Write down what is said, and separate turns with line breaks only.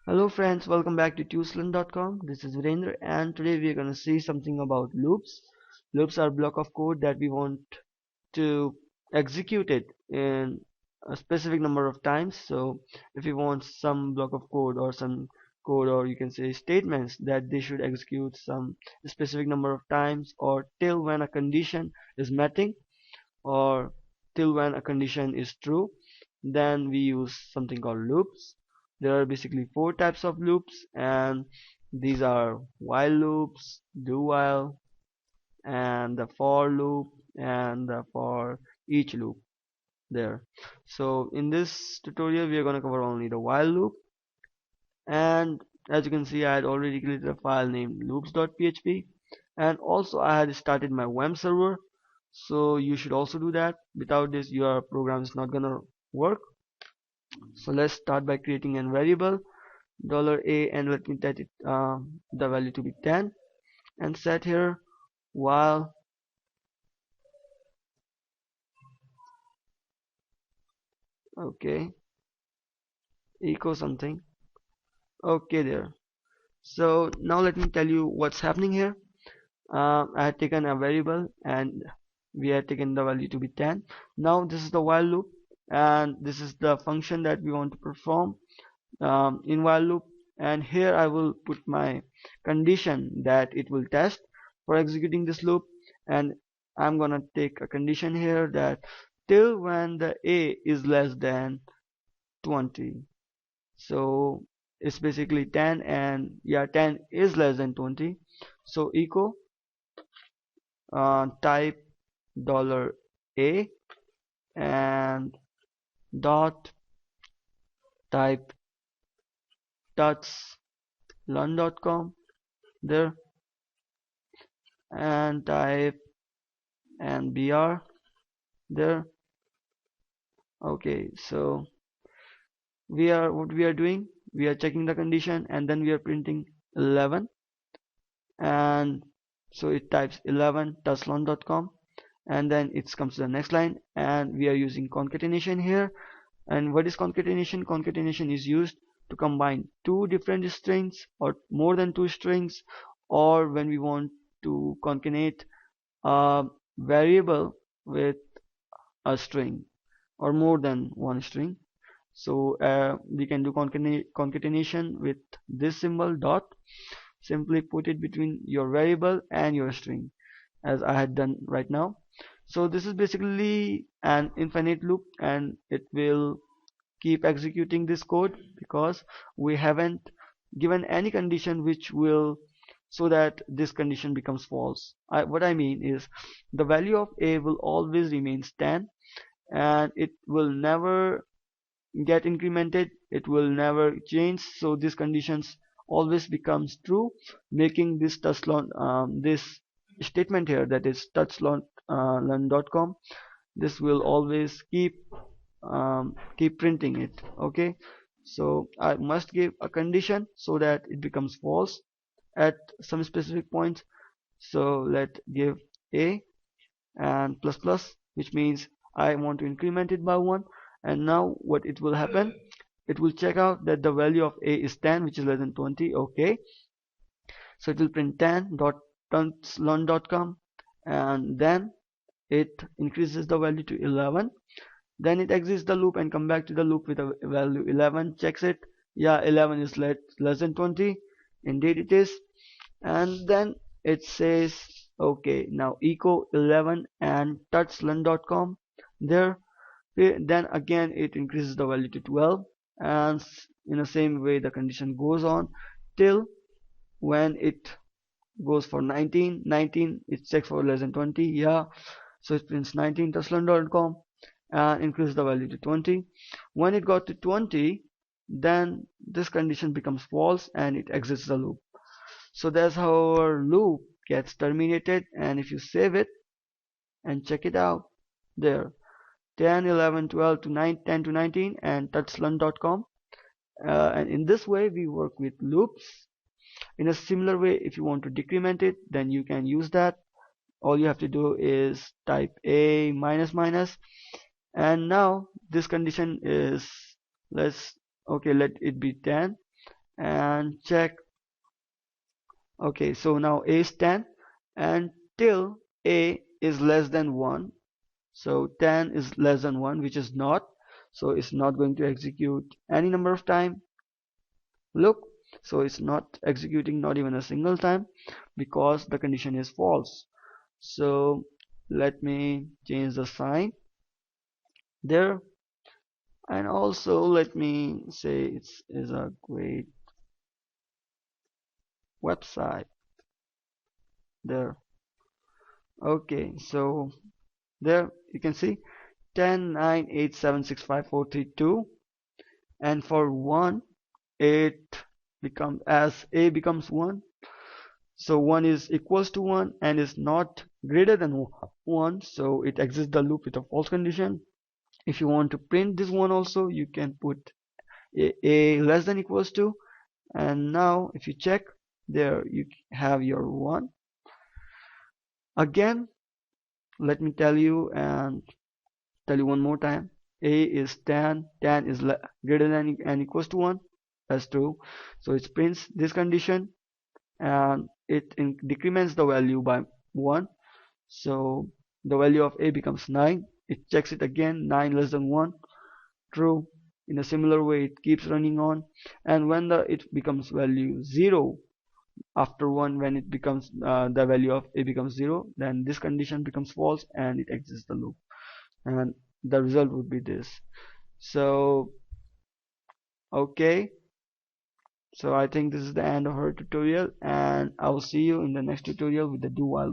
Hello friends, welcome back to tueslearn.com. This is Virendra and today we are going to see something about loops. Loops are a block of code that we want to execute it in a specific number of times. So if you want some block of code or some code, or you can say statements, that they should execute some specific number of times or till when a condition is meeting, or till when a condition is true, then we use something called loops. There are basically four types of loops, and these are while loops, do while, and the for loop, and the for each loop there. So in this tutorial we are going to cover only the while loop, and as you can see I had already created a file named loops.php, and also I had started my WAMP server. So you should also do that. Without this your program is not gonna work. So let's start by creating a variable $a, and let me set it the value to be 10, and set here while okay echo something. Okay there. So now let me tell you what's happening here. I had taken a variable and we had taken the value to be 10. Now this is the while loop, and this is the function that we want to perform in while loop, and here I will put my condition that it will test for executing this loop, and I'm gonna take a condition here that till when the a is less than 20. So it's basically 10, and yeah, 10 is less than 20. So echo type $a and dot type tutslearn.com there, and type and br there. Okay, so what we are doing, we are checking the condition and then we are printing 11, and so it types 11 tutslearn.com, and then it comes to the next line, and we are using concatenation here. And what is concatenation? Concatenation is used to combine two different strings or more than two strings, or when we want to concatenate a variable with a string or more than one string. So we can do concatenation with this symbol dot. Simply put it between your variable and your string, as I had done right now. So this is basically an infinite loop, and it will keep executing this code because we haven't given any condition which will, so that this condition becomes false. What I mean is the value of a will always remains 10, and it will never get incremented, it will never change, so these conditions always becomes true, making this this statement here, that is tutslearn.com, this will always keep printing it. Okay, so I must give a condition so that it becomes false at some specific point. So let give a and plus plus, which means I want to increment it by 1, and now what it will happen, it will check out that the value of a is 10, which is less than 20. Okay, so it will print 10.learn.com, and then it increases the value to 11. Then it exits the loop and come back to the loop with a value 11, checks it, yeah, 11 is less than 20, indeed it is, and then it says okay, now echo 11 and tutslearn.com there. Then again it increases the value to 12, and in the same way the condition goes on till when it goes for 19. It checks for less than 20, yeah, so it prints 19 tutslearn.com and increases the value to 20. When it got to 20, then this condition becomes false and it exits the loop. So that's how our loop gets terminated, and if you save it and check it out there, 10, 11, 12 to 9, 10 to 19 and tutslearn.com. And in this way we work with loops. In a similar way, if you want to decrement it, then you can use that. All you have to do is type a minus minus, and now this condition is, let's, okay, let it be 10, and check. Okay, so now a is 10 and till a is less than 1. So 10 is less than 1, which is not. So it's not going to execute any number of time. Look, so it's not executing not even a single time because the condition is false. So let me change the sign there, and also let me say it is a great website there. Okay, so there you can see 10 9 8 7 6 5 4 3 2, and for 1 it becomes, as a becomes 1, so 1 is equals to 1 and is not greater than 1, so it exits the loop with a false condition. If you want to print this one also, you can put a less than equals to, and now if you check, there you have your 1. Again, let me tell you and tell you one more time. A is 10, 10 is greater than and equals to 1, that's true, so it prints this condition and it decrements the value by 1, so the value of a becomes 9. It checks it again, 9 less than 1, true. In a similar way it keeps running on, and when it becomes value 0 after 1, when it becomes the value of a becomes 0, then this condition becomes false and it exits the loop, and the result would be this. So okay, so I think this is the end of our tutorial, and I will see you in the next tutorial with the do while